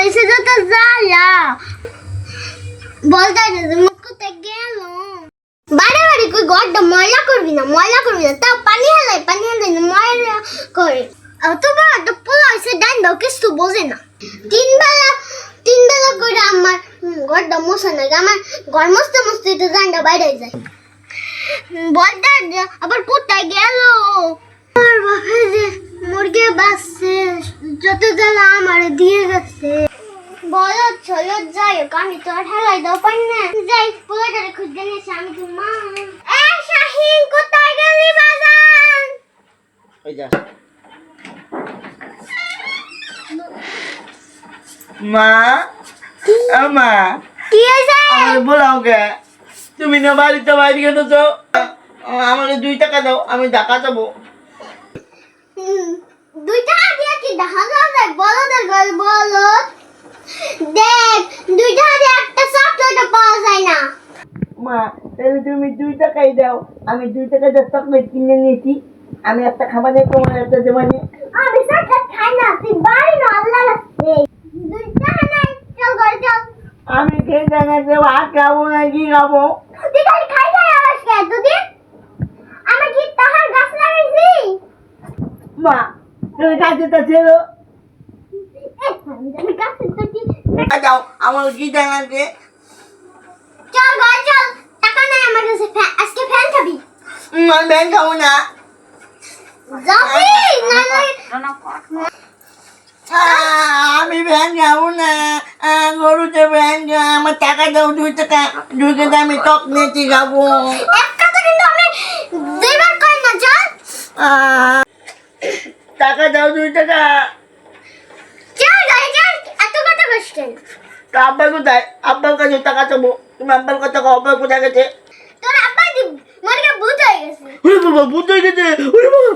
এসে তো জ্বালা বলতে মুখ কোথায় গেল বারে বারে কই গড়টা ময়লা করবি না তাও পানি হেলাই না ময়লা করে অতবার তো পোলা হইছে ডান দাও কিছু বোঝে না তিন বেলা করে আমার গড়টা মোছা না আমার ঘর মস্তে মস্তে তো ডান্ডা বাইরে যায় বলতে আবার কোথায় গেল আমার বাপে যে মুরগি বাসছে যত জ্বালা আমার দিয়ে গেছে বলো চলো যাই আমি তো আর হেলাই দাও পাই না যাই পোলাটারে খুঁজতে নিয়েছি আমি তো মা এ শাহিন কোথায় গেলি বাজান ওই যা মা আমা কি হইছে আমার বলাও কে তুমি না বাড়িতে বাইরে গেছো আমাকে 2 টাকা দাও আমি ঢাকা যাবো 2 টাকা দিয়ে কি ঢাকা যাবে বলদের গল বলো দেখ 2 টাকা দিয়ে একটা চকলেট পাওয়া যায় না মা তাহলে তুমি 2 টাকাই দাও আমি 2 টাকা দিয়ে চকলেট কিনে নিয়েছি আমি একটা খাবারে তোমার একটা দেবানি আমি চকলেট খাই না তুই বাড়ি না আল্লাহ লাগছে 2 টাকা নাই চল ঘরে চল আমি খেয়ে জানা যে ভাত খাবো না কি খাবো তুই খালি খাই খাই আওয়াজ কে দুদিন আমি কি তাহার গাছ লাগাইছি মা তুমি কাছে তো ছিল আমি গাছ তো কি দাও আমার কি জানা যে চল ঘরে চল টাকা নাই আমার কাছে আজকে ফ্যান খাবি আমি ব্যাংক খাবো না যাবি না আমি ব্যাংক খাবো না গরুতে ব্যাংক আমার টাকা দাও 2 টাকা 2 টাকা আমি টক নিয়েছি খাবো এক কথা কিন্তু আমি দুইবার কই না চল টাকা দাও 2 টাকা চল ঘরে চল এত কথা বসছেন তো আব্বা কোথায় আব্বার কাছে টাকা চাবো তুমি আব্বার কথা কও আব্বা কোথায় গেছে তোর আব্বা মরে ভূত হয়ে গেছে ওরে বাবা ভূত হয়ে গেছে ওরে বাবা